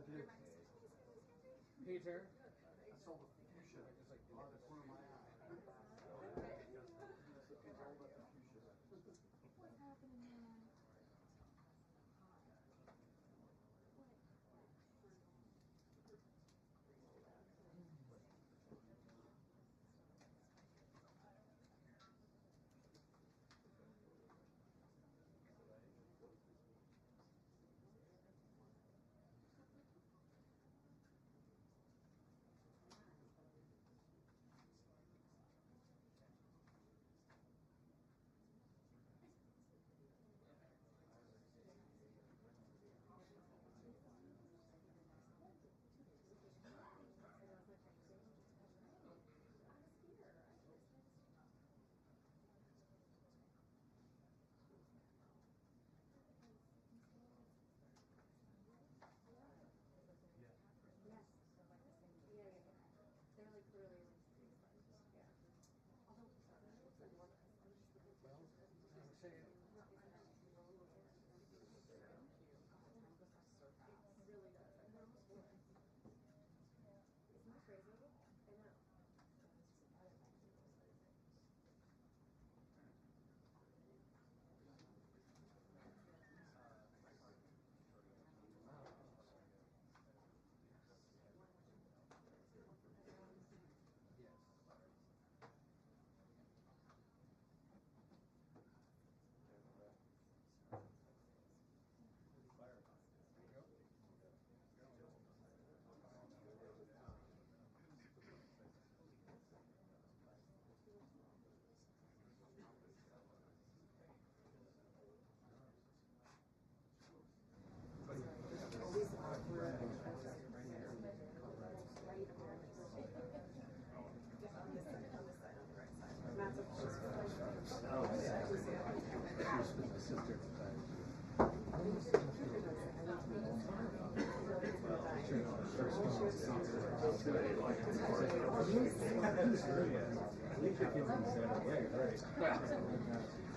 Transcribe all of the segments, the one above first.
Peter. I saw the fuchsia just like out of the corner of my eye. It's all about the fuchsia. What's happening now?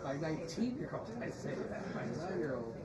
My 19-year-old, I say that. My 9-year-old.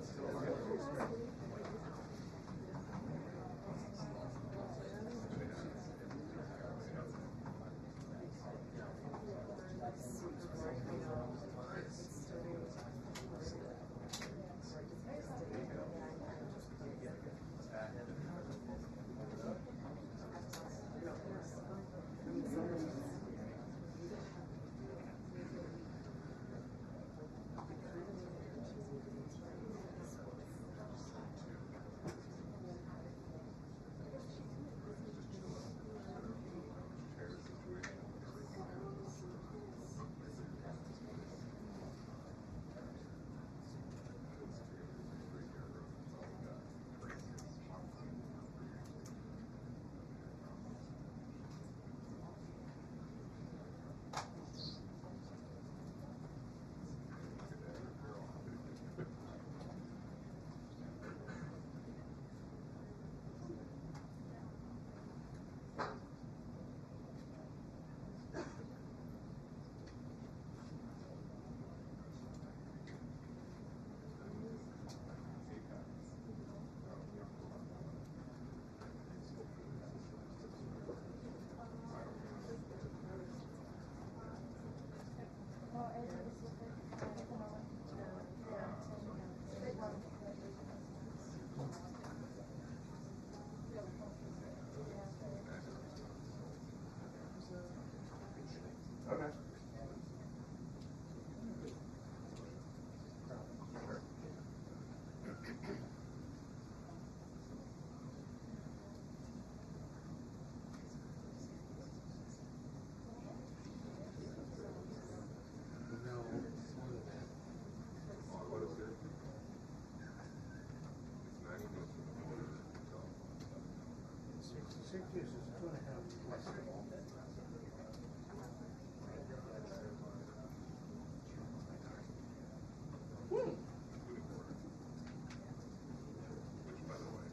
Okay. What is it? It's 90 minutes. 6 years is 2.5 less than all. Which, by the way,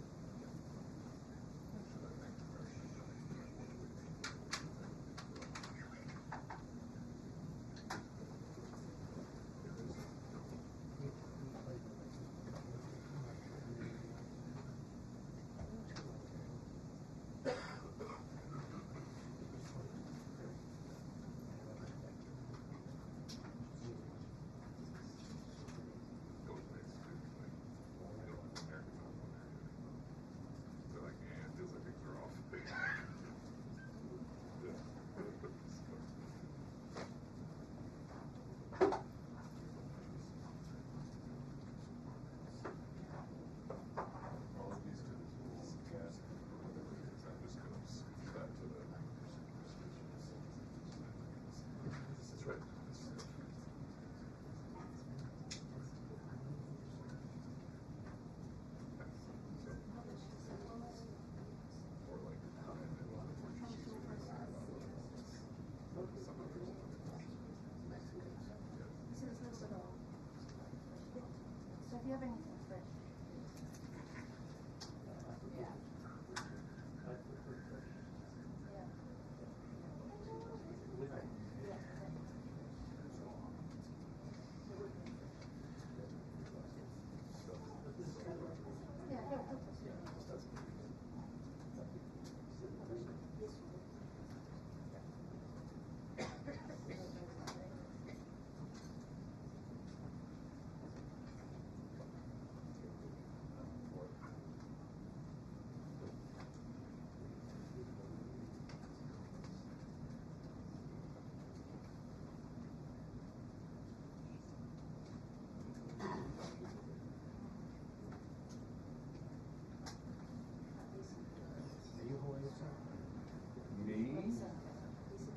Me?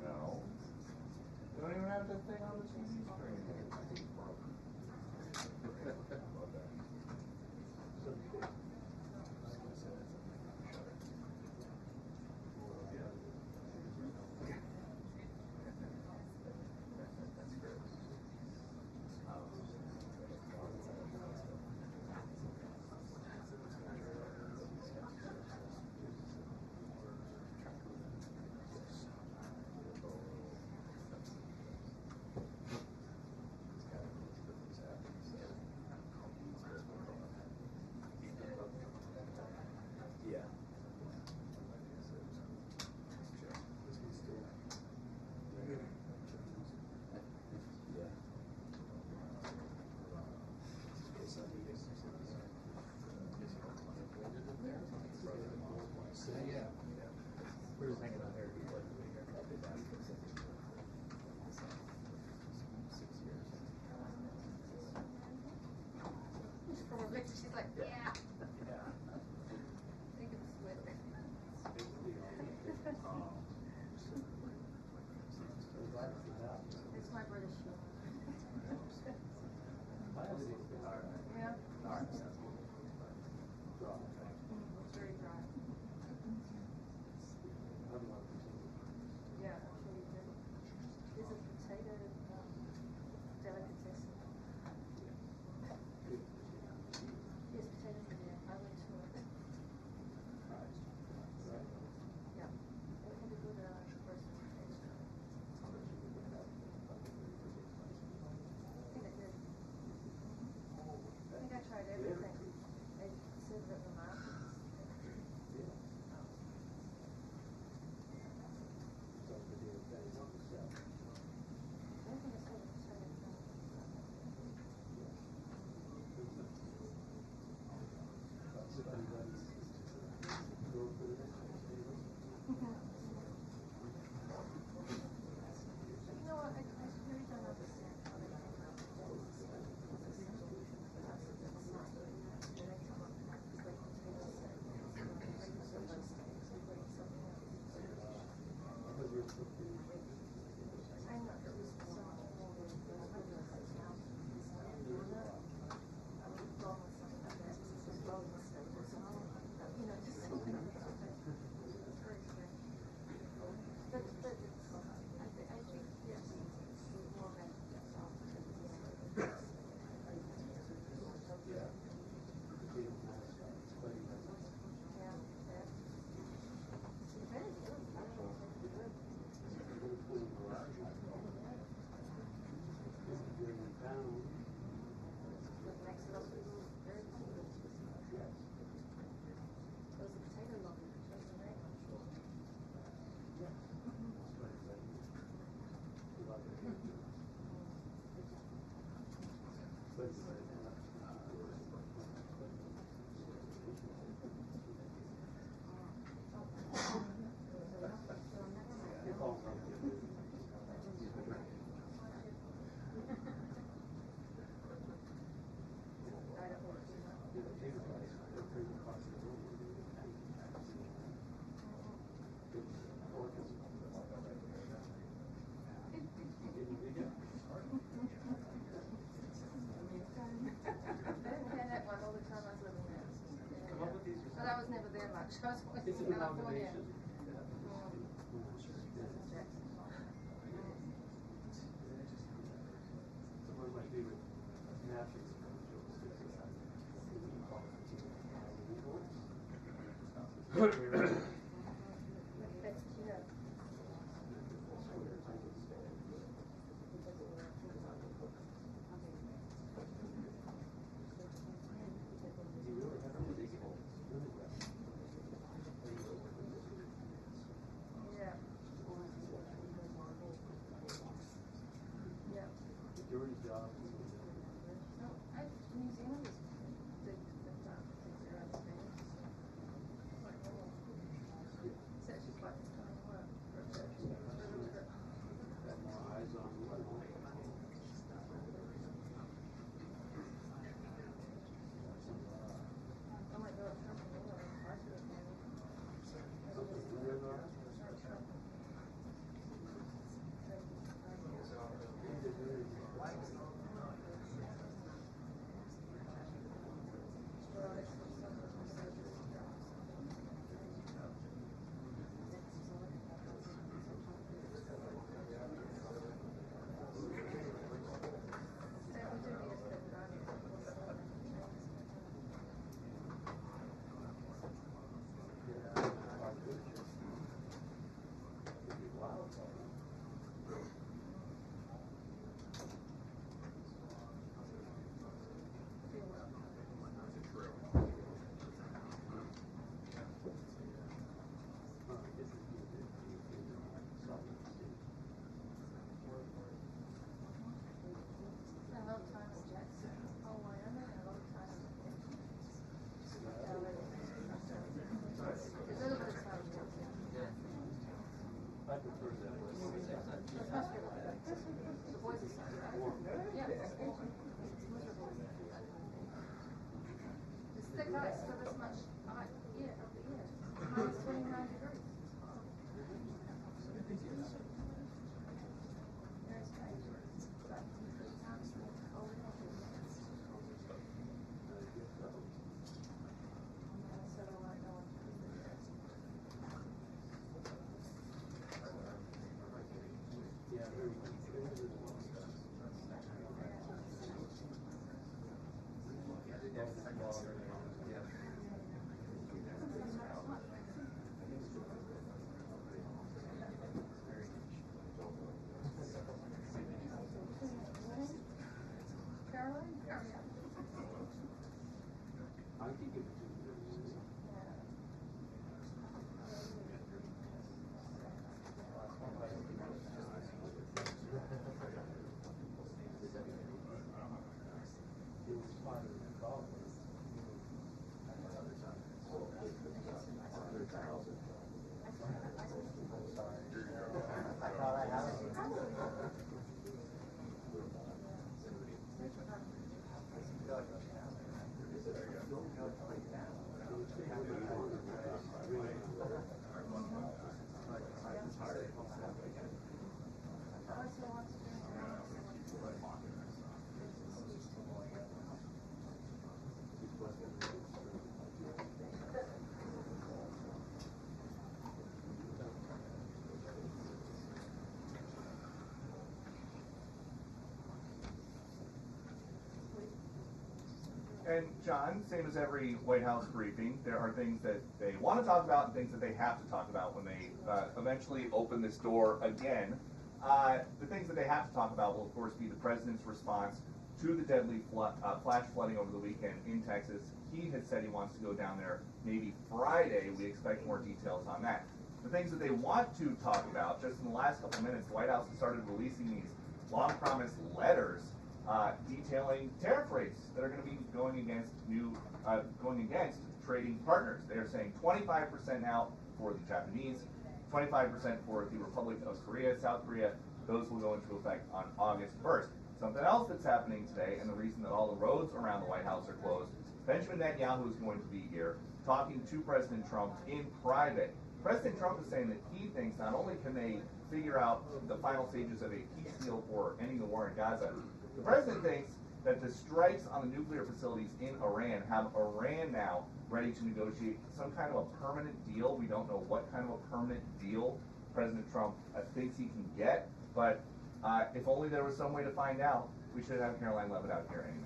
No. You don't even have that thing on the TV screen. I think it's broken. Love that. That's great. Yeah. Yeah. Yeah. We were thinking about her. She's like, yeah. Think of the sweater. It's my British shirt. Yeah. It's very dry. Yeah, I'm sure you do. There's a potato delicatessen. Yes, potatoes in there. I went to it. Yeah. They had a good roast potato. I think I did. I think I tried everything. They served it at the market. I don't think I saw the potato thing. You know what? I really don't understand how they came up with all this stuff. It's not. When they come up with like potato steak, breakfast of those steaks, and bring something else. I know it was so much more than those breakfast houses and stuff. I would have gone with something like that. Just rolling steak or something. You know, just something like that. It's very strange. But it's, I think, yes, it's more than yeah, yeah. Very good. Actually, very good. What makes it also very good. Those are potato lovely. That's great. I had that one all the time I was living there. But I was never there much. I was always in California. That's cute. Yeah. Yeah. No, New Zealand is big with things around Spain. prefer that way. It must be like that. The boys are sorry, right? Yeah, it's miserable. It's thick ice, so this much, yeah, of the year. Minus 29 degrees. Very strange. But it's honestly cold enough. So I don't know what to do with it. Yeah, Karoline? I can give it to you. And John, same as every White House briefing, there are things that they want to talk about and things that they have to talk about when they eventually open this door again. The things that they have to talk about will, of course, be the president's response to the deadly flash flooding over the weekend in Texas. He had said he wants to go down there maybe Friday. We expect more details on that. The things that they want to talk about, just in the last couple of minutes, the White House has started releasing these long-promised letters detailing tariff rates that are going to be going against trading partners. They are saying 25% now for the Japanese, 25% for the Republic of Korea, South Korea. Those will go into effect on August 1st. Something else that's happening today, and the reason that all the roads around the White House are closed, Benjamin Netanyahu is going to be here talking to President Trump in private. President Trump is saying that he thinks not only can they figure out the final stages of a peace deal for ending the war in Gaza, the president thinks that the strikes on the nuclear facilities in Iran have Iran now ready to negotiate some kind of a permanent deal. We don't know what kind of a permanent deal President Trump thinks he can get, but if only there was some way to find out, we should have Karoline Leavitt out here anyway.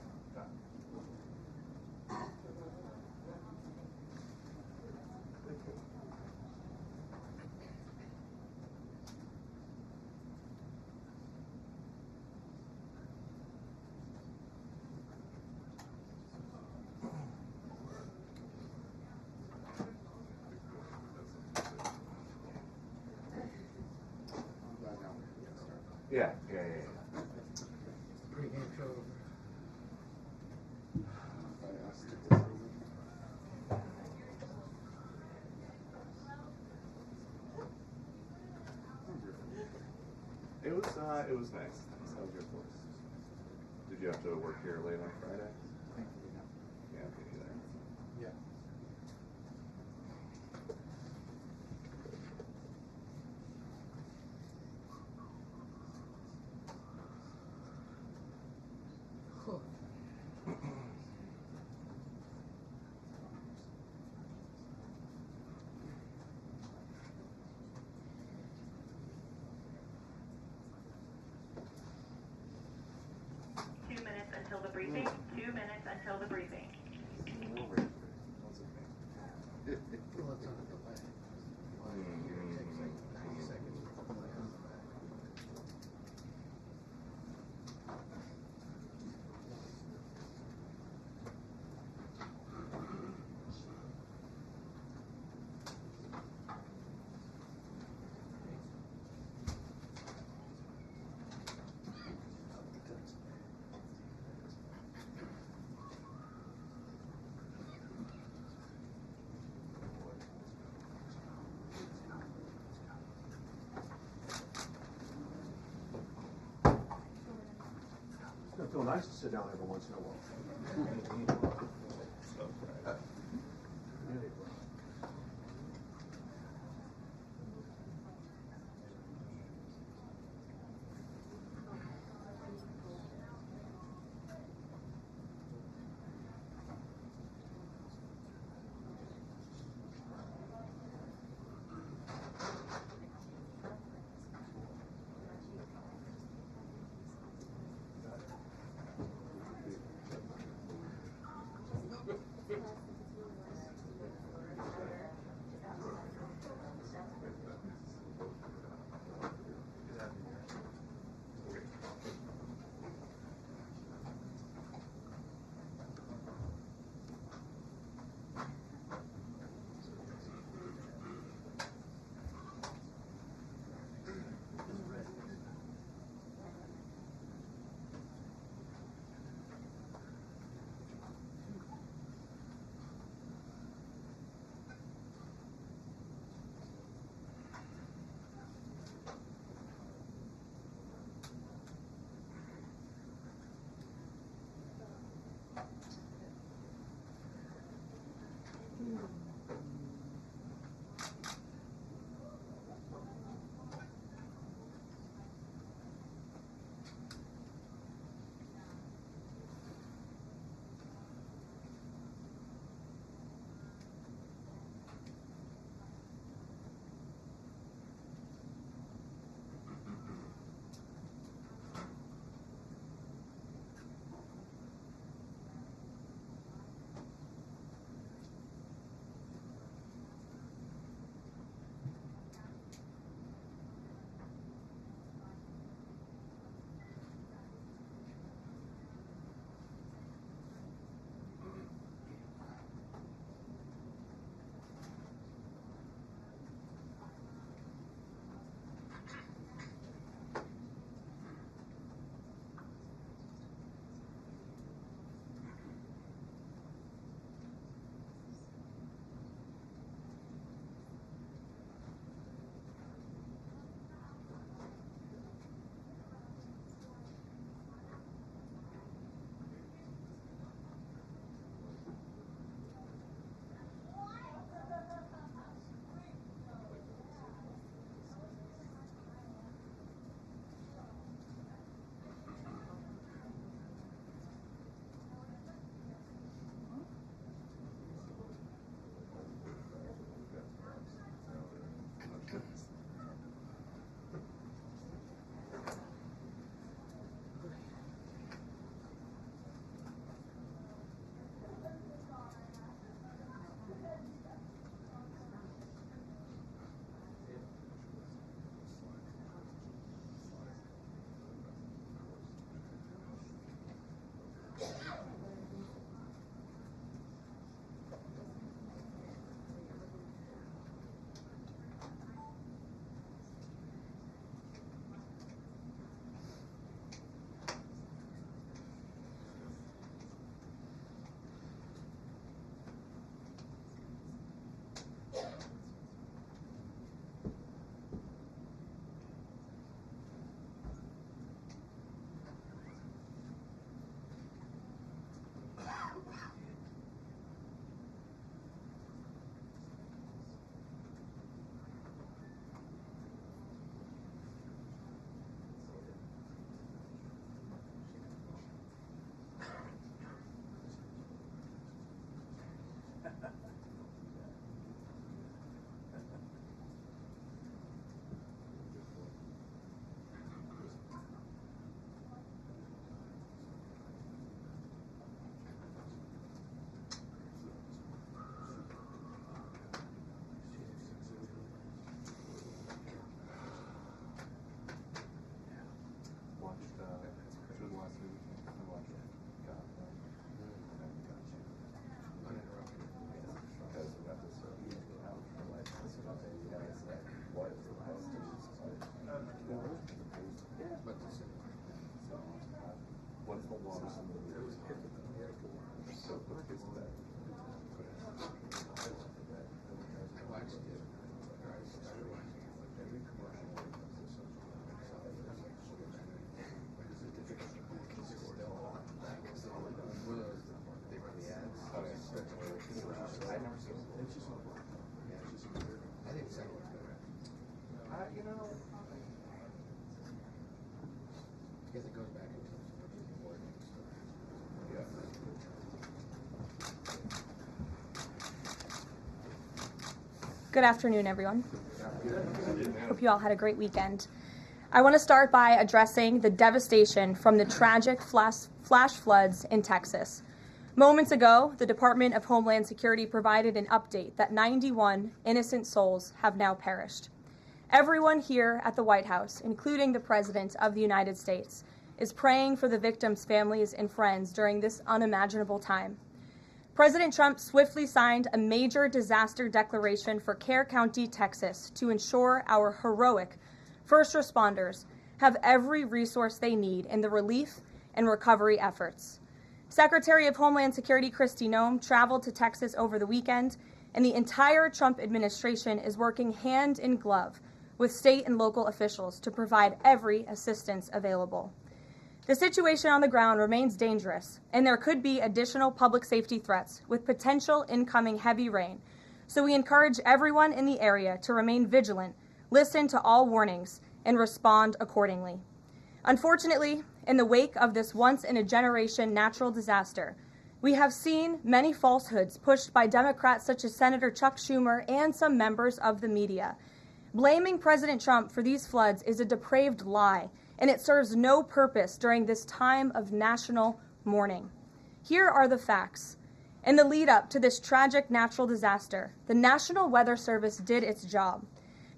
Yeah. Pretty game show. It was nice. How was your course? Did you have to work here late on Friday? Yeah, me neither. Yeah. Until the briefing. 2 minutes until the briefing. Well, it's on the delay. It takes like 90 seconds for the delay on the back. nice to sit down every once in a while. Good afternoon, everyone. Hope you all had a great weekend. I want to start by addressing the devastation from the tragic flash floods in Texas. Moments ago, the Department of Homeland Security provided an update that 91 innocent souls have now perished. Everyone here at the White House, including the President of the United States, is praying for the victims' families and friends during this unimaginable time. President Trump swiftly signed a major disaster declaration for Kerr County, Texas, to ensure our heroic first responders have every resource they need in the relief and recovery efforts. Secretary of Homeland Security Kristi Noem traveled to Texas over the weekend, and the entire Trump administration is working hand in glove with state and local officials to provide every assistance available. The situation on the ground remains dangerous, and there could be additional public safety threats with potential incoming heavy rain. So we encourage everyone in the area to remain vigilant, listen to all warnings, and respond accordingly. Unfortunately, in the wake of this once-in-a-generation natural disaster, we have seen many falsehoods pushed by Democrats such as Senator Chuck Schumer and some members of the media. Blaming President Trump for these floods is a depraved lie, and it serves no purpose during this time of national mourning. Here are the facts. In the lead up to this tragic natural disaster, the National Weather Service did its job.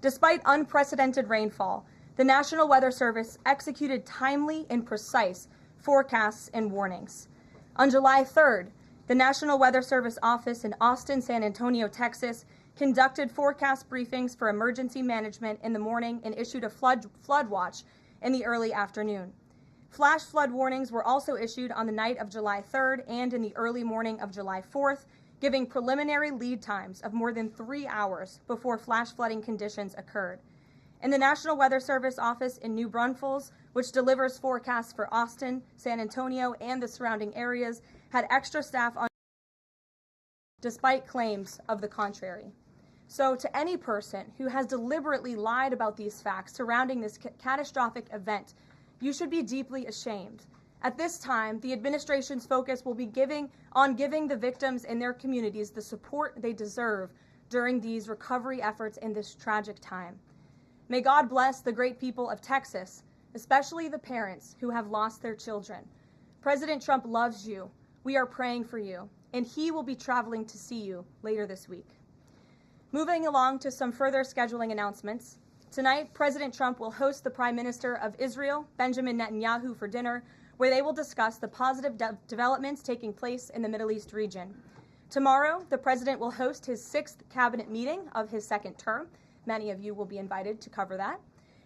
Despite unprecedented rainfall, the National Weather Service executed timely and precise forecasts and warnings. On July 3rd, the National Weather Service office in Austin, San Antonio, Texas, conducted forecast briefings for emergency management in the morning and issued a flood watch in the early afternoon. Flash flood warnings were also issued on the night of July 3rd and in the early morning of July 4th, giving preliminary lead times of more than 3 hours before flash flooding conditions occurred. And the National Weather Service office in New Braunfels, which delivers forecasts for Austin, San Antonio, and the surrounding areas, had extra staff on despite claims of the contrary. So to any person who has deliberately lied about these facts surrounding this catastrophic event, you should be deeply ashamed. At this time, the administration's focus will be on giving the victims and their communities the support they deserve during these recovery efforts in this tragic time. May God bless the great people of Texas, especially the parents who have lost their children. President Trump loves you. We are praying for you, and he will be traveling to see you later this week. Moving along to some further scheduling announcements. Tonight, President Trump will host the Prime Minister of Israel, Benjamin Netanyahu, for dinner, where they will discuss the positive developments taking place in the Middle East region. Tomorrow, the President will host his 6th cabinet meeting of his second term. Many of you will be invited to cover that.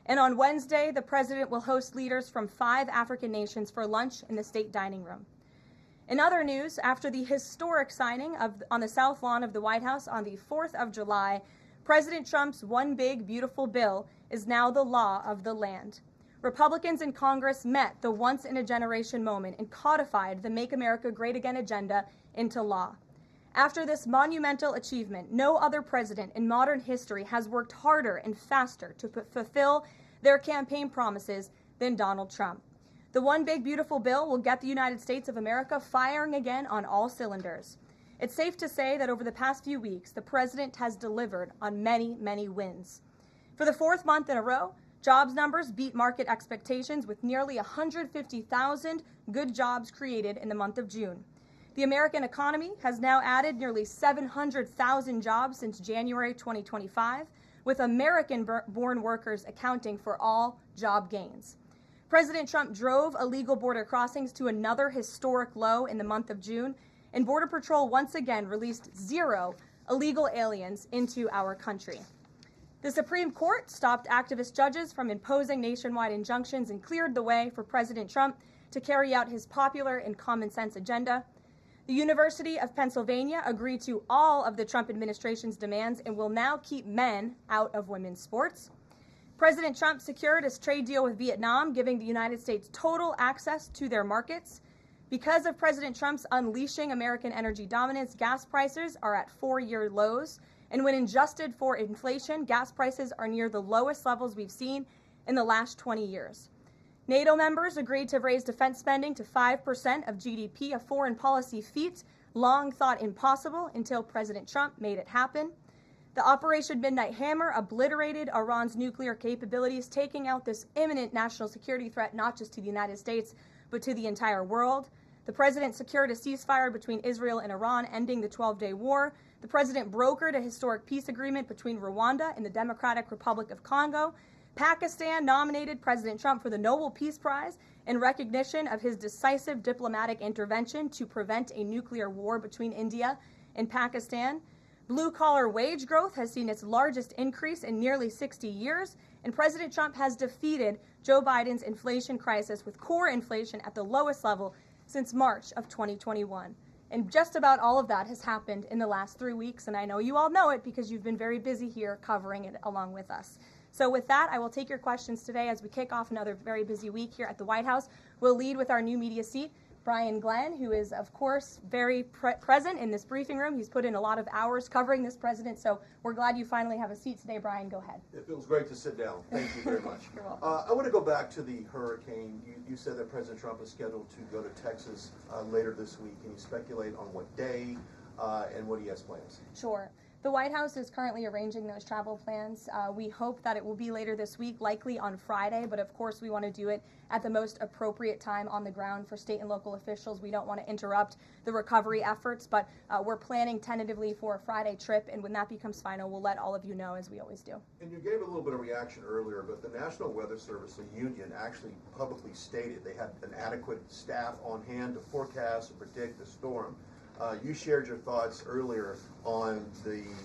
And on Wednesday, the President will host leaders from 5 African nations for lunch in the state dining room. In other news, after the historic signing on the South Lawn of the White House on the 4th of July, President Trump's One Big Beautiful Bill is now the law of the land. Republicans in Congress met the once-in-a-generation moment and codified the Make America Great Again agenda into law. After this monumental achievement, no other president in modern history has worked harder and faster to fulfill their campaign promises than Donald Trump. The One Big Beautiful Bill will get the United States of America firing again on all cylinders. It's safe to say that over the past few weeks, the president has delivered on many, many wins. For the 4th month in a row, jobs numbers beat market expectations with nearly 150,000 good jobs created in the month of June. The American economy has now added nearly 700,000 jobs since January 2025, with American-born workers accounting for all job gains. President Trump drove illegal border crossings to another historic low in the month of June, and Border Patrol once again released 0 illegal aliens into our country. The Supreme Court stopped activist judges from imposing nationwide injunctions and cleared the way for President Trump to carry out his popular and common sense agenda. The University of Pennsylvania agreed to all of the Trump administration's demands and will now keep men out of women's sports. President Trump secured his trade deal with Vietnam, giving the United States total access to their markets. Because of President Trump's unleashing American energy dominance, gas prices are at 4-year lows. And when adjusted for inflation, gas prices are near the lowest levels we've seen in the last 20 years. NATO members agreed to raise defense spending to 5% of GDP, a foreign policy feat long thought impossible until President Trump made it happen. The Operation Midnight Hammer obliterated Iran's nuclear capabilities, taking out this imminent national security threat not just to the United States, but to the entire world. The president secured a ceasefire between Israel and Iran, ending the 12-day war. The president brokered a historic peace agreement between Rwanda and the Democratic Republic of Congo. Pakistan nominated President Trump for the Nobel Peace Prize in recognition of his decisive diplomatic intervention to prevent a nuclear war between India and Pakistan. Blue-collar wage growth has seen its largest increase in nearly 60 years, and President Trump has defeated Joe Biden's inflation crisis with core inflation at the lowest level since March of 2021. And just about all of that has happened in the last 3 weeks, and I know you all know it because you've been very busy here covering it along with us. So with that, I will take your questions today as we kick off another very busy week here at the White House. We'll lead with our new media seat, Brian Glenn, who is, of course, very present in this briefing room. He's put in a lot of hours covering this president, so we're glad you finally have a seat today. Brian, go ahead. It feels great to sit down. Thank you very much. You're welcome. I want to go back to the hurricane. You said that President Trump is scheduled to go to Texas later this week. Can you speculate on what day and what he has plans? Sure. The White House is currently arranging those travel plans. We hope that it will be later this week, likely on Friday, but of course we want to do it at the most appropriate time on the ground for state and local officials. We don't want to interrupt the recovery efforts, but we're planning tentatively for a Friday trip, and when that becomes final, we'll let all of you know, as we always do. And you gave a little bit of reaction earlier, but the National Weather Service, the union, actually publicly stated they had an adequate staff on hand to forecast and predict the storm. You shared your thoughts earlier on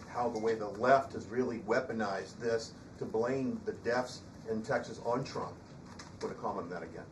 how the way the left has really weaponized this to blame the deaths in Texas on Trump. Want to comment on that again?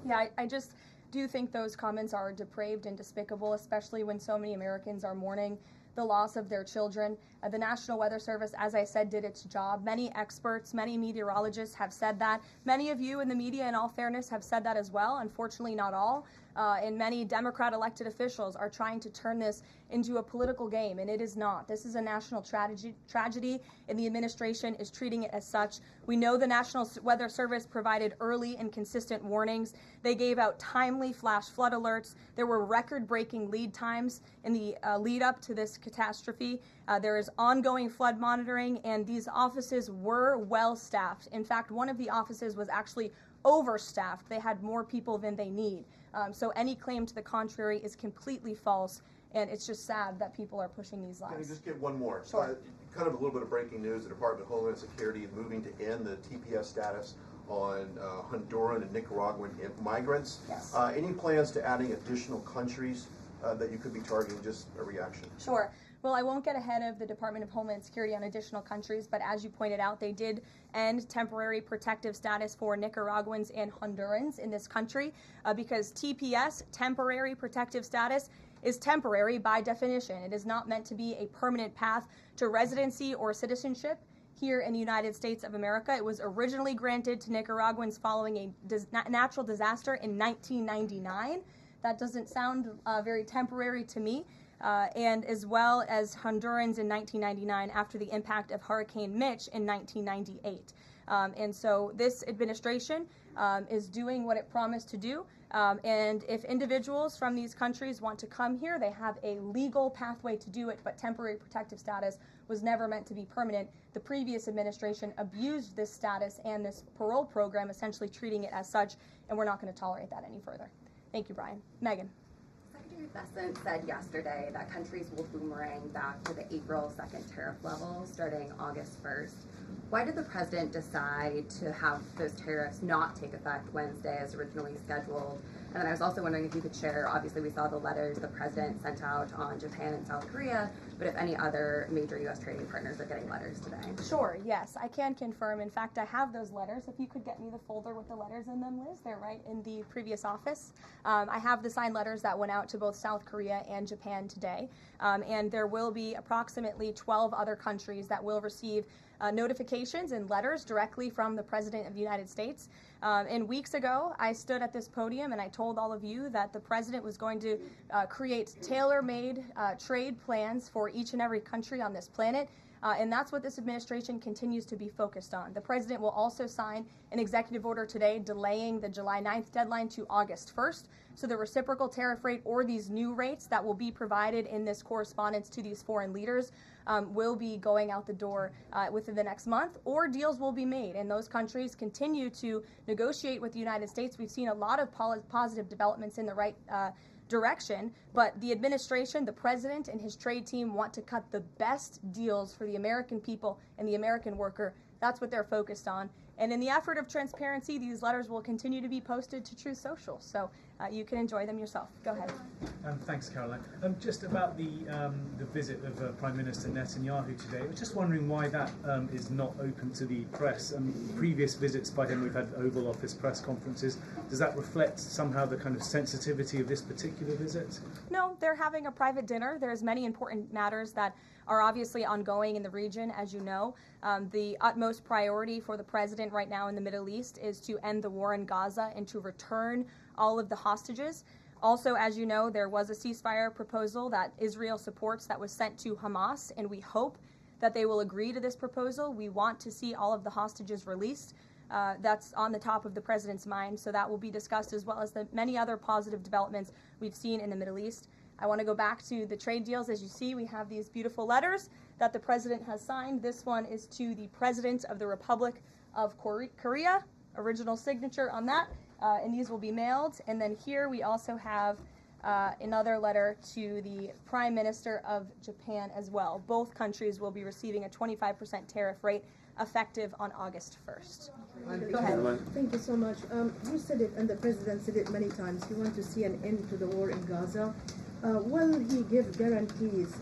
Yeah, I just do think those comments are depraved and despicable, especially when so many Americans are mourning the loss of their children. The National Weather Service, as I said, did its job. Many experts, many meteorologists have said that. Many of you in the media, in all fairness, have said that as well. Unfortunately, not all. And many Democrat elected officials are trying to turn this into a political game, and it is not. This is a national tragedy, and the administration is treating it as such. We know the National Weather Service provided early and consistent warnings. They gave out timely flash flood alerts. There were record-breaking lead times in the lead up to this catastrophe. There is ongoing flood monitoring, and these offices were well staffed. In fact, one of the offices was actually overstaffed. They had more people than they need. So any claim to the contrary is completely false, and it's just sad that people are pushing these lies. Can I just get one more? Sure. Kind of a little bit of breaking news. The Department of Homeland Security is moving to end the TPS status on Honduran and Nicaraguan migrants. Yes. Any plans to adding additional countries that you could be targeting? Just a reaction. Sure. Well, I won't get ahead of the Department of Homeland Security on additional countries, but as you pointed out, they did end temporary protective status for Nicaraguans and Hondurans in this country because TPS, temporary protective status, is temporary by definition. It is not meant to be a permanent path to residency or citizenship here in the United States of America. It was originally granted to Nicaraguans following a natural disaster in 1999. That doesn't sound very temporary to me. And as well as Hondurans in 1999 after the impact of Hurricane Mitch in 1998. And so this administration is doing what it promised to do. And if individuals from these countries want to come here, they have a legal pathway to do it, but temporary protective status was never meant to be permanent. The previous administration abused this status and this parole program, essentially treating it as such, and we're not going to tolerate that any further. Thank you, Brian. Megan. Secretary Bessent said yesterday that countries will boomerang back to the April 2nd tariff level starting August 1st. Why did the president decide to have those tariffs not take effect Wednesday as originally scheduled? And then I was also wondering if you could share, obviously we saw the letters the president sent out on Japan and South Korea, but if any other major U.S. trading partners are getting letters today. Sure, yes, I can confirm. In fact, I have those letters. If you could get me the folder with the letters in them, Liz, they're right in the previous office. I have the signed letters that went out to both South Korea and Japan today. And there will be approximately 12 other countries that will receive notifications and letters directly from the President of the United States. And weeks ago, I stood at this podium and I told all of you that the President was going to create tailor-made trade plans for each and every country on this planet. And that's what this administration continues to be focused on. The president will also sign an executive order today delaying the July 9th deadline to August 1st. So the reciprocal tariff rate or these new rates that will be provided in this correspondence to these foreign leaders will be going out the door within the next month, or deals will be made. And those countries continue to negotiate with the United States. We've seen a lot of positive developments in the right direction, but the administration, the president, and his trade team want to cut the best deals for the American people and the American worker. That's what they're focused on. And in the effort of transparency, these letters will continue to be posted to Truth Social, so you can enjoy them yourself. Go ahead. Thanks, Caroline. Just about the visit of Prime Minister Netanyahu today, I was just wondering why that is not open to the press. Previous visits by him, we've had Oval Office press conferences. Does that reflect somehow the kind of sensitivity of this particular visit? No, they're having a private dinner. There's many important matters that are obviously ongoing in the region, as you know. The utmost priority for the president right now in the Middle East is to end the war in Gaza and to return all of the hostages. Also, as you know, there was a ceasefire proposal that Israel supports that was sent to Hamas, and we hope that they will agree to this proposal. We want to see all of the hostages released. That's on the top of the president's mind, so that will be discussed, as well as the many other positive developments we've seen in the Middle East. I want to go back to the trade deals. As you see, we have these beautiful letters that the president has signed. This one is to the President of the Republic of Korea, original signature on that, and these will be mailed. And then here we also have another letter to the Prime Minister of Japan as well. Both countries will be receiving a 25% tariff rate effective on August 1st. Go ahead. Thank you so much. You said it, and the president said it many times. He wants to see an end to the war in Gaza. Will he give guarantees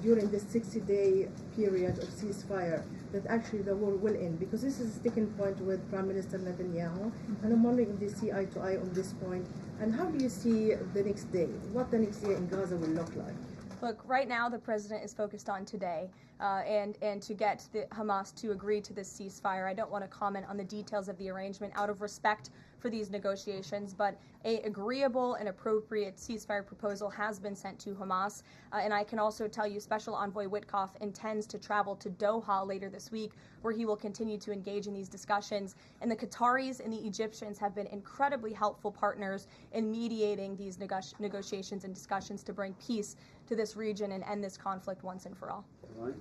during this 60-day period of ceasefire that actually the war will end? Because this is a sticking point with Prime Minister Netanyahu, and I'm wondering if they see eye to eye on this point. And how do you see the next day? What the next day in Gaza will look like? Look, right now the president is focused on today and to get the Hamas to agree to this ceasefire. I don't want to comment on the details of the arrangement out of respect for these negotiations, but a agreeable and appropriate ceasefire proposal has been sent to Hamas. And I can also tell you Special Envoy Witkoff intends to travel to Doha later this week, where he will continue to engage in these discussions. And the Qataris and the Egyptians have been incredibly helpful partners in mediating these negotiations and discussions to bring peace to this region and end this conflict once and for all.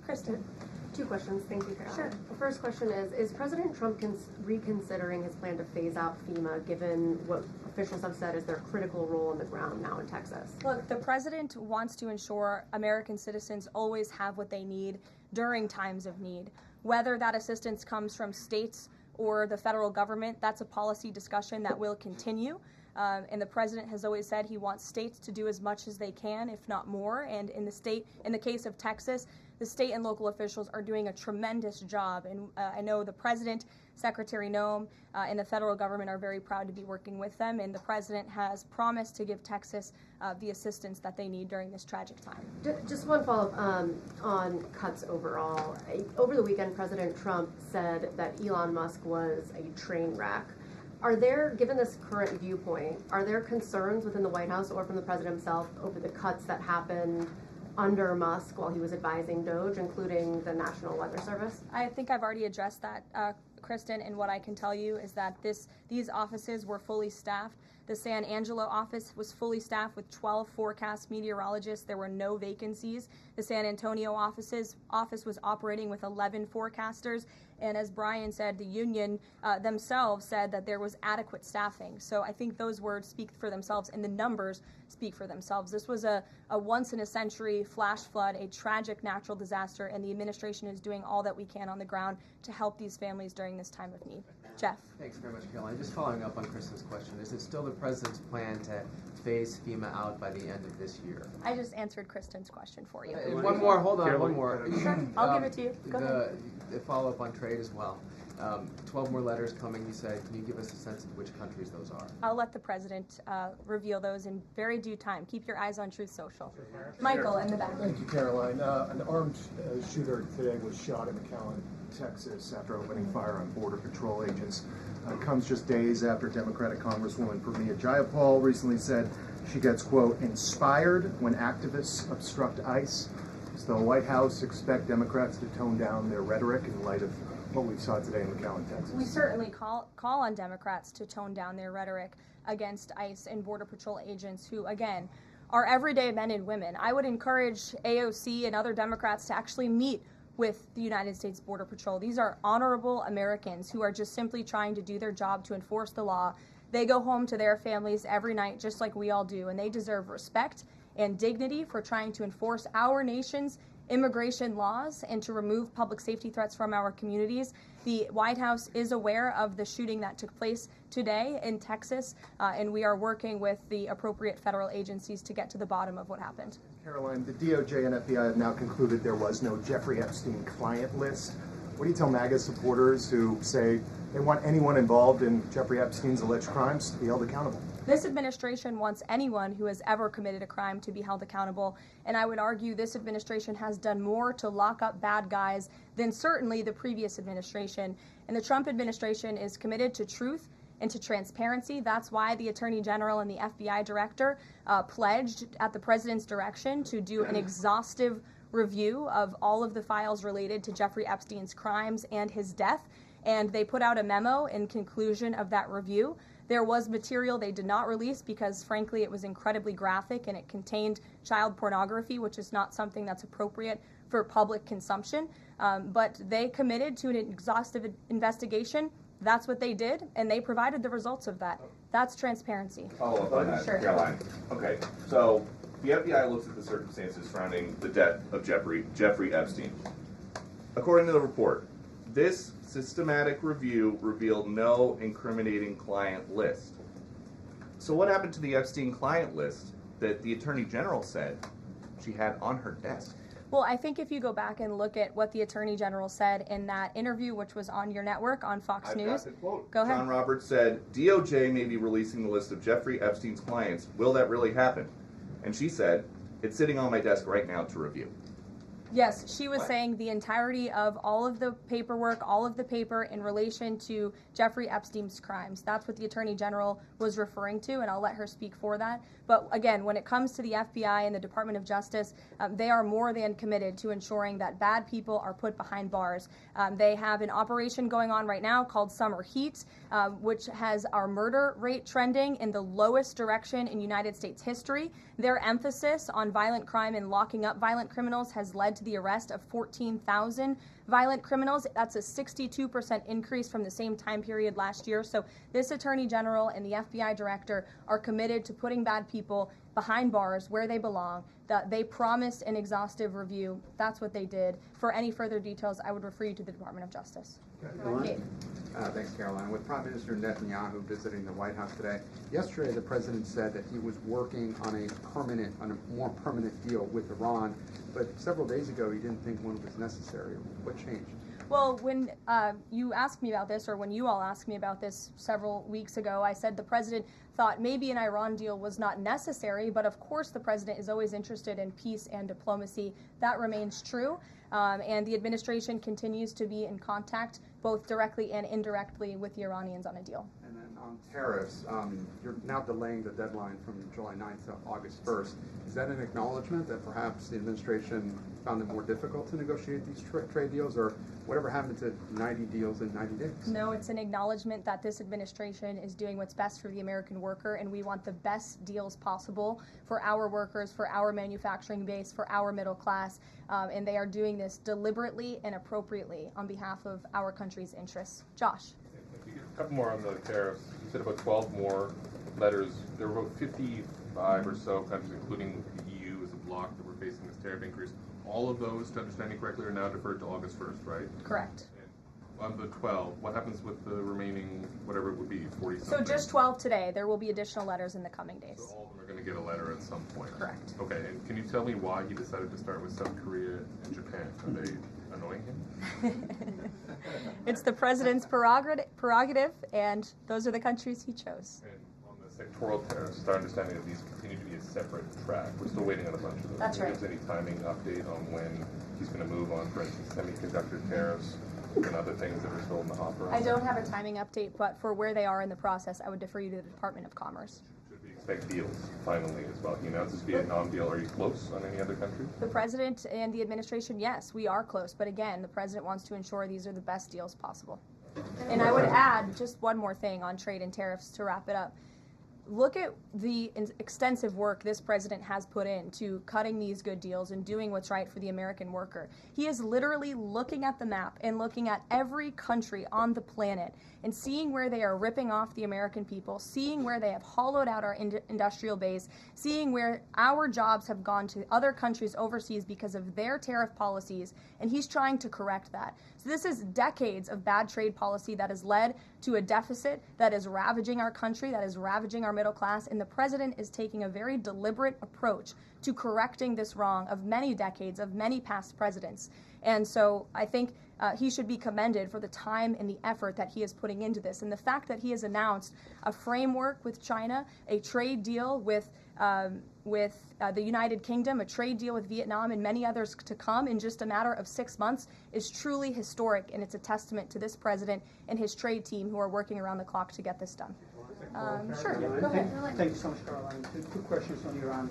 Kristen. Two questions. Thank you, Caroline. Sure. The first question is President Trump reconsidering his plan to phase out FEMA, given what officials have said is their critical role on the ground now in Texas? Look, the president wants to ensure American citizens always have what they need during times of need. Whether that assistance comes from states or the federal government, that's a policy discussion that will continue. And the president has always said he wants states to do as much as they can, if not more. And in the case of Texas, the state and local officials are doing a tremendous job. And I know the president, Secretary Noem, and the federal government are very proud to be working with them. And the president has promised to give Texas the assistance that they need during this tragic time. Just one follow-up on cuts overall. Over the weekend, President Trump said that Elon Musk was a train wreck. Are there, given this current viewpoint, are there concerns within the White House or from the president himself over the cuts that happened under Musk while he was advising DOGE, including the National Weather Service? I think I've already addressed that, Kristen, and what I can tell you is that these offices were fully staffed. The San Angelo office was fully staffed with 12 forecast meteorologists. There were no vacancies. The San Antonio office was operating with 11 forecasters. And as Brian said, the union themselves said that there was adequate staffing. So I think those words speak for themselves, and the numbers speak for themselves. This was a once-in-a-century flash flood, a tragic natural disaster, and the administration is doing all that we can on the ground to help these families during this time of need. Jeff. Thanks very much, Caroline. Just following up on Kristen's question, is it still the president's plan to phase FEMA out by the end of this year? I just answered Kristen's question for you. One more, hold on, one more. Sure, I'll give it to you. Go ahead. The follow-up on trade as well. 12 more letters coming, you said. Can you give us a sense of which countries those are? I'll let the president reveal those in very due time. Keep your eyes on Truth Social. Michael, in the back. Thank you, Caroline. An armed shooter today was shot in McAllen, Texas, after opening fire on Border Patrol agents. Comes just days after Democratic Congresswoman Pramila Jayapal recently said she gets, quote, inspired when activists obstruct ICE. Does the White House expect Democrats to tone down their rhetoric in light of what we saw today in McAllen, Texas? We certainly call on Democrats to tone down their rhetoric against ICE and Border Patrol agents who, again, are everyday men and women. I would encourage AOC and other Democrats to actually meet with the United States Border Patrol. These are honorable Americans who are just simply trying to do their job to enforce the law. They go home to their families every night just like we all do, and they deserve respect and dignity for trying to enforce our nation's immigration laws and to remove public safety threats from our communities. The White House is aware of the shooting that took place today in Texas, and we are working with the appropriate federal agencies to get to the bottom of what happened. Caroline, the DOJ and FBI have now concluded there was no Jeffrey Epstein client list. What do you tell MAGA supporters who say they want anyone involved in Jeffrey Epstein's alleged crimes to be held accountable? This administration wants anyone who has ever committed a crime to be held accountable, and I would argue this administration has done more to lock up bad guys than certainly the previous administration. And the Trump administration is committed to truth and to transparency. That's why the Attorney General and the FBI Director pledged at the President's direction to do an exhaustive review of all of the files related to Jeffrey Epstein's crimes and his death. And they put out a memo in conclusion of that review. There was material they did not release because, frankly, it was incredibly graphic and it contained child pornography, which is not something that's appropriate for public consumption. But they committed to an exhaustive investigation. That's what they did, and they provided the results of that. That's transparency. Follow up on that, Sure. Caroline. Okay, so the FBI looks at the circumstances surrounding the death of Jeffrey Epstein. According to the report, this systematic review revealed no incriminating client list. So what happened to the Epstein client list that the Attorney General said she had on her desk? Well, I think if you go back and look at what the Attorney General said in that interview, which was on your network, on Fox News. Got the quote. Go ahead. John Roberts said, DOJ may be releasing the list of Jeffrey Epstein's clients. Will that really happen? And she said, it's sitting on my desk right now to review. Yes, she was saying the entirety of all of the paperwork, all of the paper in relation to Jeffrey Epstein's crimes. That's what the Attorney General was referring to, and I'll let her speak for that. But again, when it comes to the FBI and the Department of Justice, they are more than committed to ensuring that bad people are put behind bars. They have an operation going on right now called Summer Heat, which has our murder rate trending in the lowest direction in United States history. Their emphasis on violent crime and locking up violent criminals has led to the arrest of 14,000 violent criminals. That's a 62% increase from the same time period last year. So this Attorney General and the FBI Director are committed to putting bad people behind bars where they belong. They promised an exhaustive review. That's what they did. For any further details, I would refer you to the Department of Justice. Thanks, Caroline. With Prime Minister Netanyahu visiting the White House today, yesterday the president said that he was working on a more permanent deal with Iran, but several days ago he didn't think one was necessary. What changed? Well, when you asked me about this, or when you all asked me about this several weeks ago, I said the president thought maybe an Iran deal was not necessary, but of course the president is always interested in peace and diplomacy. That remains true, and the administration continues to be in contact, both directly and indirectly, with the Iranians on a deal. And then on tariffs, you're now delaying the deadline from July 9th to August 1st. Is that an acknowledgement that perhaps the administration found it more difficult to negotiate these trade deals, or whatever happened to 90 deals in 90 days? No, it's an acknowledgement that this administration is doing what's best for the American worker, and we want the best deals possible for our workers, for our manufacturing base, for our middle class, and they are doing this deliberately and appropriately on behalf of our country's interests. Josh. A couple more on the tariffs. You said about 12 more letters. There were about 55 or so countries, including the EU as a bloc, that were facing this tariff increase. All of those, to understand you correctly, are now deferred to August 1st, right? Correct. And on the 12, what happens with the remaining, whatever it would be, 40-something? So just 12 today. There will be additional letters in the coming days. So all of them are going to get a letter at some point? Correct. Okay, and can you tell me why he decided to start with South Korea and Japan? Are they annoying him? It's the president's prerogative, and those are the countries he chose. And on the sectoral tariffs, it's our understanding that these continue to be a separate track. We're still waiting on a bunch of those. That's right. Is there any timing update on when he's going to move on, for instance, semiconductor tariffs and other things that are still in the hopper? I don't have a timing update, but for where they are in the process, I would defer you to the Department of Commerce. Should we expect deals finally as well? He announced this Vietnam deal. Are you close on any other country? The president and the administration, yes, we are close. But again, the president wants to ensure these are the best deals possible. And I would add just one more thing on trade and tariffs to wrap it up. Look at the extensive work this president has put into cutting these good deals and doing what's right for the American worker. He is literally looking at the map and looking at every country on the planet and seeing where they are ripping off the American people, seeing where they have hollowed out our industrial base, seeing where our jobs have gone to other countries overseas because of their tariff policies, and he's trying to correct that. So this is decades of bad trade policy that has led to a deficit that is ravaging our country, that is ravaging our middle class, and the president is taking a very deliberate approach to correcting this wrong of many decades, of many past presidents. And so I think he should be commended for the time and the effort that he is putting into this. And the fact that he has announced a framework with China, a trade deal with the United Kingdom, a trade deal with Vietnam, and many others to come in just a matter of 6 months is truly historic, and it's a testament to this president and his trade team who are working around the clock to get this done. Sure, go ahead. Thank you so much, Karoline. Two questions on Iran.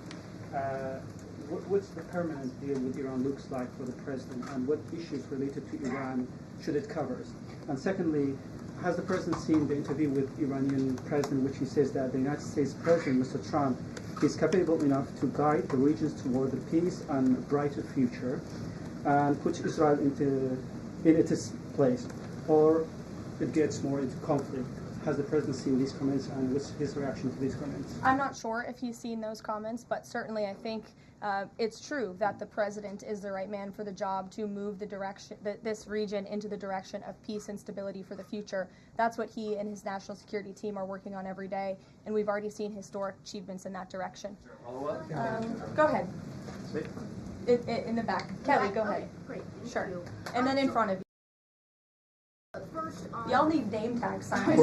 What's the permanent deal with Iran looks like for the president, and what issues related to Iran should it cover? And secondly, has the president seen the interview with Iranian president, which he says that the United States president, Mr. Trump, is capable enough to guide the regions toward the peace and a brighter future, and put Israel in its place, or it gets more into conflict? Has the president seen these comments, and what's his reaction to these comments? I'm not sure if he's seen those comments, but certainly I think it's true that the president is the right man for the job to move the direction, this region into the direction of peace and stability for the future. That's what he and his national security team are working on every day, and we've already seen historic achievements in that direction. Go ahead. In the back. Kelly, go ahead. Great, thank Sure. you. And then in front of you. First, Y'all need name tag signs.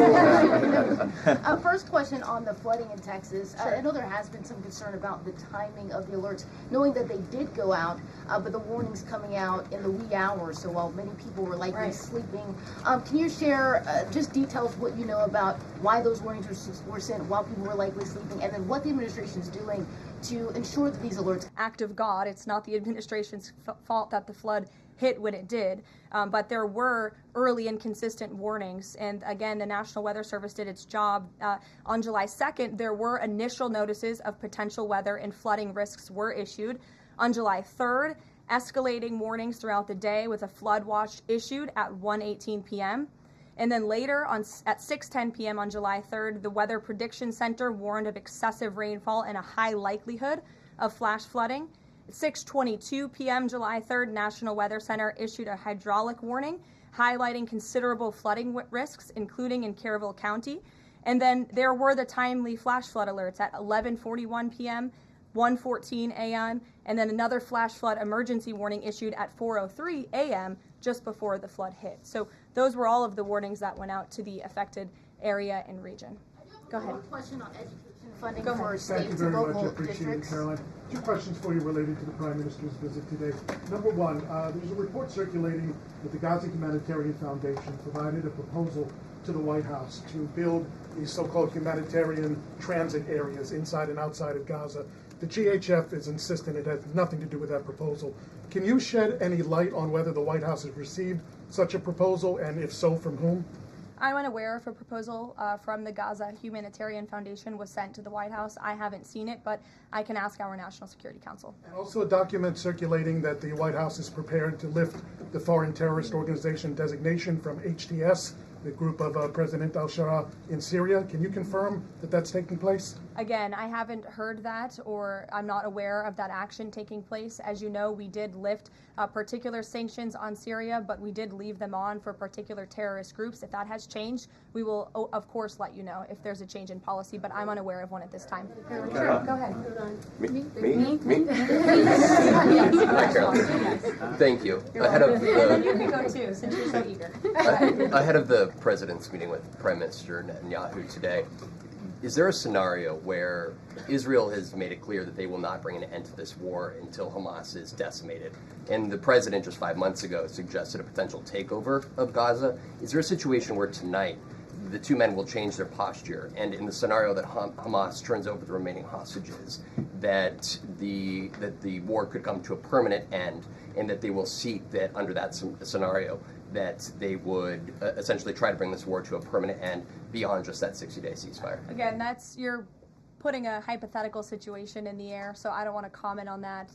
First question on the flooding in Texas. I know there has been some concern about the timing of the alerts, knowing that they did go out, but the warnings coming out in the wee hours, so while many people were likely sleeping. Can you share just details what you know about why those warnings were sent while people were likely sleeping, and then what the administration is doing to ensure that these alerts... Act of God. It's not the administration's fault that the flood hit when it did, but there were early and consistent warnings, and again the National Weather Service did its job. On July 2nd there were initial notices of potential weather and flooding risks were issued. On July 3rd, escalating warnings throughout the day with a flood watch issued at 1:18 p.m. And then later at 6:10 p.m. on July 3rd, the Weather Prediction Center warned of excessive rainfall and a high likelihood of flash flooding. At 6:22 p.m. July 3rd, National Weather Center issued a hydraulic warning highlighting considerable flooding risks, including in Caryville County. And then there were the timely flash flood alerts at 11:41 p.m., 1:14 a.m., and then another flash flood emergency warning issued at 4:03 a.m. just before the flood hit. So those were all of the warnings that went out to the affected area and region. Go ahead. One question on education funding Go for ahead. states and local Thank you very much. I appreciate it, districts. Caroline. Two questions for you related to the Prime Minister's visit today. Number one, there's a report circulating that the Gaza Humanitarian Foundation provided a proposal to the White House to build these so-called humanitarian transit areas inside and outside of Gaza. The GHF is insistent it has nothing to do with that proposal. Can you shed any light on whether the White House has received such a proposal, and if so, from whom? I'm unaware if a proposal from the Gaza Humanitarian Foundation was sent to the White House. I haven't seen it, but I can ask our National Security Council. And also a document circulating that the White House is prepared to lift the Foreign Terrorist Organization designation from HTS, the group of President al-Shara in Syria. Can you confirm that that's taking place? Again, I haven't heard that, or I'm not aware of that action taking place. As you know, we did lift particular sanctions on Syria, but we did leave them on for particular terrorist groups. If that has changed, we will, of course, let you know if there's a change in policy, but I'm unaware of one at this time. Sure, go ahead. Me? Thank you. Ahead of the, you can go too, since you're so eager. Ahead of the president's meeting with Prime Minister Netanyahu today, is there a scenario where Israel has made it clear that they will not bring an end to this war until Hamas is decimated? And the president just 5 months ago suggested a potential takeover of Gaza. Is there a situation where tonight the two men will change their posture, and in the scenario that Hamas turns over the remaining hostages, that the war could come to a permanent end, and that they will seek that under that scenario that they would essentially try to bring this war to a permanent end beyond just that 60-day ceasefire. Again, you're putting a hypothetical situation in the air, so I don't want to comment on that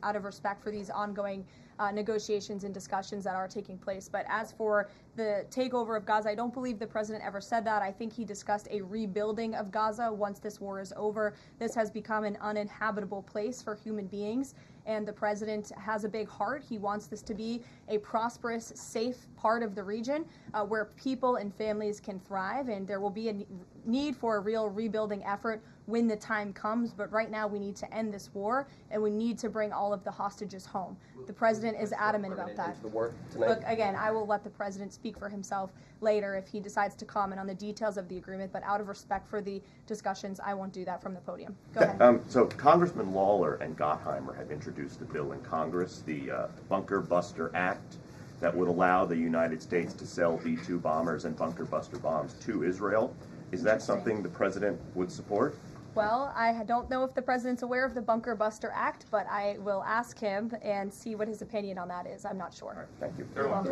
out of respect for these ongoing negotiations and discussions that are taking place. But as for the takeover of Gaza, I don't believe the president ever said that. I think he discussed a rebuilding of Gaza once this war is over. This has become an uninhabitable place for human beings, and the president has a big heart. He wants this to be a prosperous, safe part of the region where people and families can thrive, and there will be a need for a real rebuilding effort when the time comes. But right now we need to end this war, and we need to bring all of the hostages home. The president is adamant about that. The war tonight? Look, again, I will let the president speak for himself later if he decides to comment on the details of the agreement, but out of respect for the discussions, I won't do that from the podium. Go ahead. So Congressman Lawler and Gottheimer have introduced a bill in Congress, the Bunker Buster Act, that would allow the United States to sell B-2 bombers and bunker buster bombs to Israel. Is that something the president would support? Well, I don't know if the president's aware of the Bunker Buster Act, but I will ask him and see what his opinion on that is. I'm not sure. Thank you. Caroline.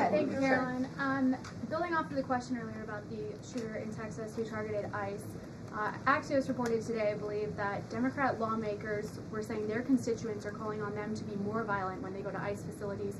Thank you, Caroline. Building off of the question earlier about the shooter in Texas who targeted ICE, Axios reported today, I believe, that Democrat lawmakers were saying their constituents are calling on them to be more violent when they go to ICE facilities,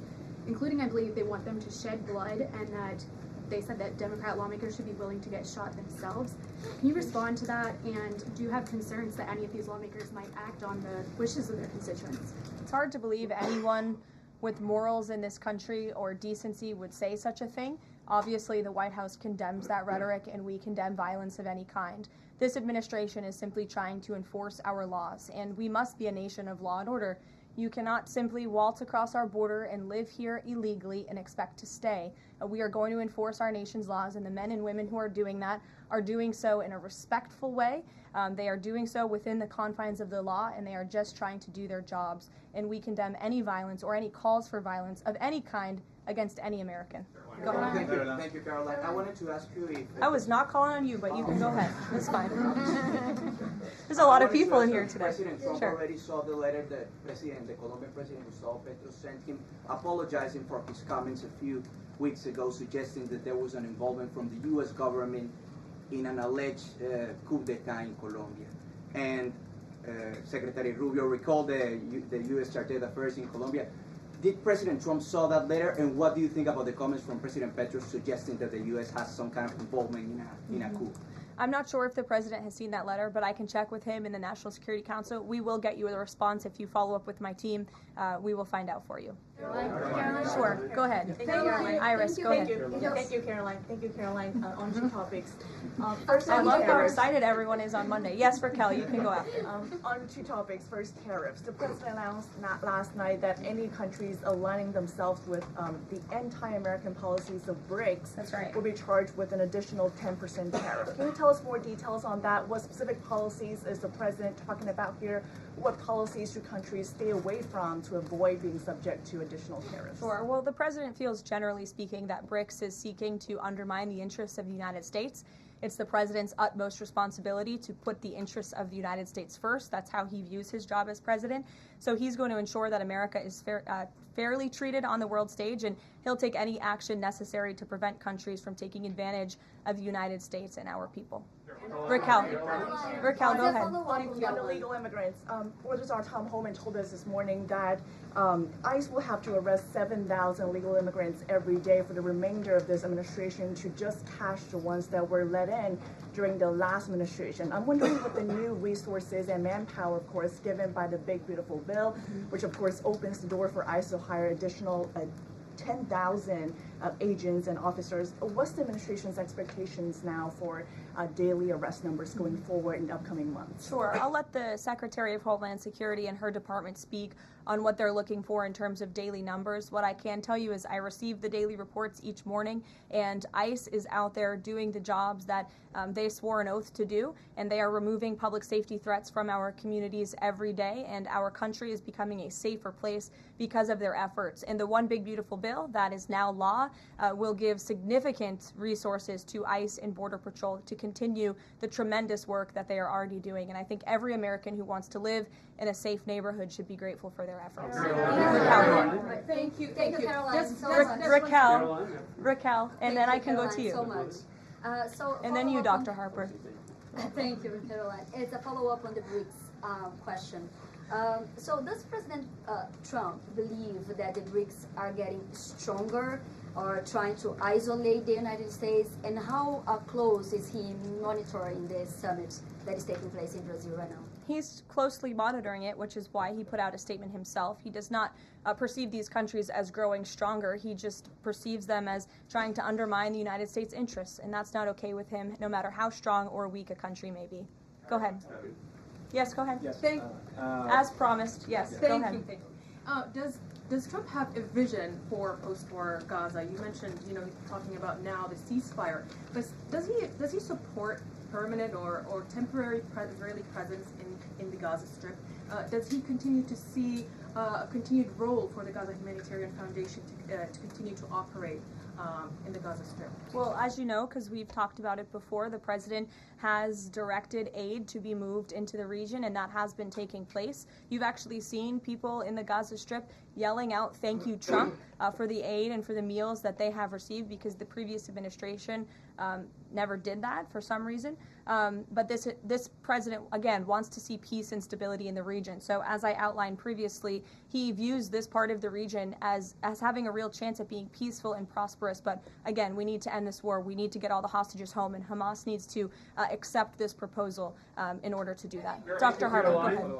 including, I believe, they want them to shed blood, and that they said that Democrat lawmakers should be willing to get shot themselves. Can you respond to that, and do you have concerns that any of these lawmakers might act on the wishes of their constituents? It's hard to believe anyone with morals in this country or decency would say such a thing. Obviously, the White House condemns that rhetoric, and we condemn violence of any kind. This administration is simply trying to enforce our laws, and we must be a nation of law and order. You cannot simply waltz across our border and live here illegally and expect to stay. We are going to enforce our nation's laws, and the men and women who are doing that are doing so in a respectful way. They are doing so within the confines of the law, and they are just trying to do their jobs. And we condemn any violence or any calls for violence of any kind against any American. Go ahead. Thank you, Caroline. I wanted to ask you if... I was not calling on you, but you can go ahead. It's fine. There's a lot of people in here today. President Trump already saw the letter that the Colombian President Gustavo Petro sent him, apologizing for his comments a few weeks ago, suggesting that there was an involvement from the U.S. government in an alleged coup d'etat in Colombia. And Secretary Rubio recalled the U.S. Charter d'Affaires in Colombia. Did President Trump saw that letter, and what do you think about the comments from President Petro suggesting that the U.S. has some kind of involvement in a coup? I'm not sure if the president has seen that letter, but I can check with him in the National Security Council. We will get you a response if you follow up with my team. We will find out for you. Caroline? Sure, go ahead. Thank you, Caroline. Iris, go ahead. Thank you, Caroline. Thank you, Caroline. On two topics. First, I love how excited everyone is on Monday. Yes, Raquel, you can go after. On two topics. First, tariffs. The president announced last night that any countries aligning themselves with the anti-American policies of BRICS will be charged with an additional 10% tariff. Can you tell us more details on that? What specific policies is the president talking about here? What policies should countries stay away from to avoid being subject to additional tariffs? Sure. Well, the president feels, generally speaking, that BRICS is seeking to undermine the interests of the United States. It's the president's utmost responsibility to put the interests of the United States first. That's how he views his job as president. So he's going to ensure that America is fairly treated on the world stage, and he'll take any action necessary to prevent countries from taking advantage of the United States and our people. Raquel, go ahead. On illegal immigrants, Registrar Tom Homan told us this morning that ICE will have to arrest 7,000 illegal immigrants every day for the remainder of this administration to just catch the ones that were let in during the last administration. I'm wondering what the new resources and manpower, of course, given by the Big Beautiful Bill, which of course opens the door for ICE to hire additional 10,000 agents and officers. What's the administration's expectations now for daily arrest numbers going forward in upcoming months? Sure. I'll let the Secretary of Homeland Security and her department speak on what they're looking for in terms of daily numbers. What I can tell you is I receive the daily reports each morning, and ICE is out there doing the jobs that they swore an oath to do, and they are removing public safety threats from our communities every day, and our country is becoming a safer place because of their efforts. And the One Big Beautiful Bill that is now law will give significant resources to ICE and Border Patrol to continue the tremendous work that they are already doing. And I think every American who wants to live in a safe neighborhood should be grateful for their efforts. Thank you, Karoline, Just so much. Raquel, and then I can go to you. So much. And then you, Dr. Harper. Thank you, Karoline. It's a follow-up on the BRICS question. So does President Trump believe that the BRICS are getting stronger or trying to isolate the United States? And how close is he monitoring this summit that is taking place in Brazil right now? He's closely monitoring it, which is why he put out a statement himself. He does not perceive these countries as growing stronger. He just perceives them as trying to undermine the United States' interests, and that's not okay with him, no matter how strong or weak a country may be. Go ahead. Yes, go ahead. Yes. As promised, yes, go ahead. Thank you. Does Trump have a vision for post-war Gaza? You mentioned, talking about now the ceasefire, but does he support permanent or temporary Israeli presence in the Gaza Strip? Does he continue to see a continued role for the Gaza Humanitarian Foundation to continue to operate in the Gaza Strip? Well, as you know, because we've talked about it before, the president has directed aid to be moved into the region, and that has been taking place. You've actually seen people in the Gaza Strip yelling out, "Thank you, Trump," for the aid and for the meals that they have received, because the previous administration never did that for some reason. But this president, again, wants to see peace and stability in the region. So as I outlined previously, he views this part of the region as having a real chance at being peaceful and prosperous. But again, we need to end this war. We need to get all the hostages home, and Hamas needs to accept this proposal in order to do that. Dr. Harper, go ahead.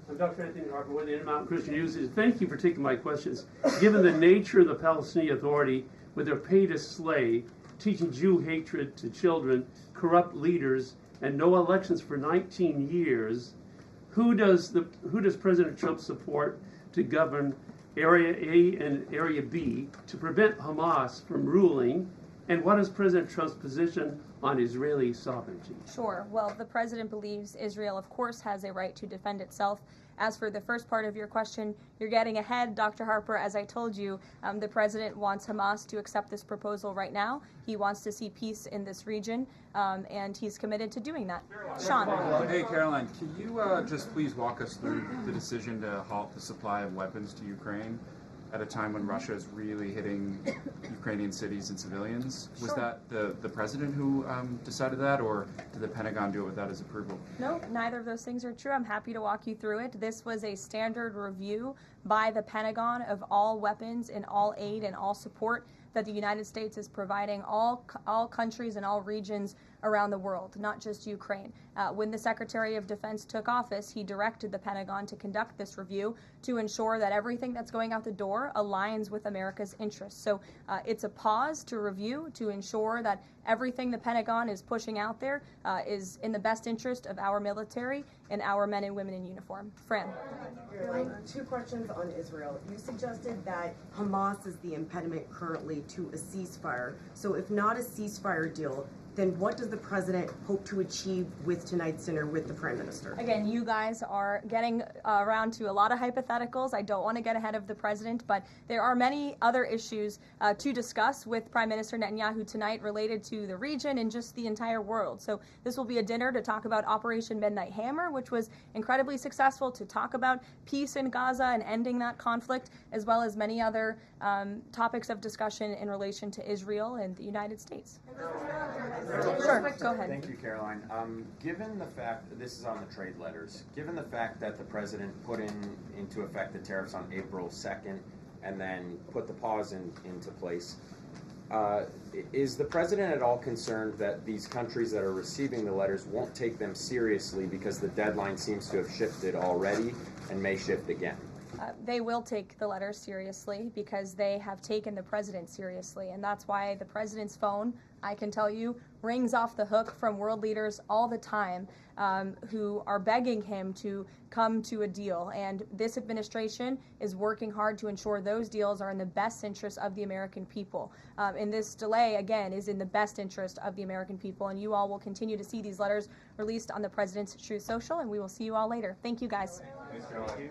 I'm Dr. Anthony Harper with the Intermountain Christian News. Thank you for taking my questions. Given the nature of the Palestinian Authority, with their pay to slay, teaching Jew hatred to children, corrupt leaders, and no elections for 19 years, who does President Trump support to govern Area A and Area B to prevent Hamas from ruling? And what is President Trump's position on Israeli sovereignty? Sure. Well, the president believes Israel, of course, has a right to defend itself. As for the first part of your question, you're getting ahead, Dr. Harper. As I told you, the president wants Hamas to accept this proposal right now. He wants to see peace in this region, and he's committed to doing that. Sean. Hey, Karoline, can you just please walk us through the decision to halt the supply of weapons to Ukraine at a time when Russia is really hitting Ukrainian cities and civilians? Was that the president who decided that, or did the Pentagon do it without his approval? No, neither of those things are true. I'm happy to walk you through it. This was a standard review by the Pentagon of all weapons and all aid and all support that the United States is providing all countries and all regions around the world, not just Ukraine. When the Secretary of Defense took office, he directed the Pentagon to conduct this review to ensure that everything that's going out the door aligns with America's interests. So it's a pause to review to ensure that everything the Pentagon is pushing out there is in the best interest of our military and our men and women in uniform. Fran. Two questions on Israel. You suggested that Hamas is the impediment currently to a ceasefire. So if not a ceasefire deal, then what does the president hope to achieve with tonight's dinner with the prime minister? Again, you guys are getting around to a lot of hypotheticals. I don't want to get ahead of the president, but there are many other issues to discuss with Prime Minister Netanyahu tonight related to the region and just the entire world. So this will be a dinner to talk about Operation Midnight Hammer, which was incredibly successful, to talk about peace in Gaza and ending that conflict, as well as many other topics of discussion in relation to Israel and the United States. Sure, go ahead. Thank you, Karoline. Given the fact, this is on the trade letters, given the fact that the president put into effect the tariffs on April 2nd and then put the pause into place, is the president at all concerned that these countries that are receiving the letters won't take them seriously because the deadline seems to have shifted already and may shift again? They will take the letters seriously because they have taken the president seriously. And that's why the president's phone, I can tell you, rings off the hook from world leaders all the time who are begging him to come to a deal. And this administration is working hard to ensure those deals are in the best interest of the American people. And this delay, again, is in the best interest of the American people. And you all will continue to see these letters released on the president's Truth Social, and we will see you all later. Thank you, guys. Thanks, Caroline.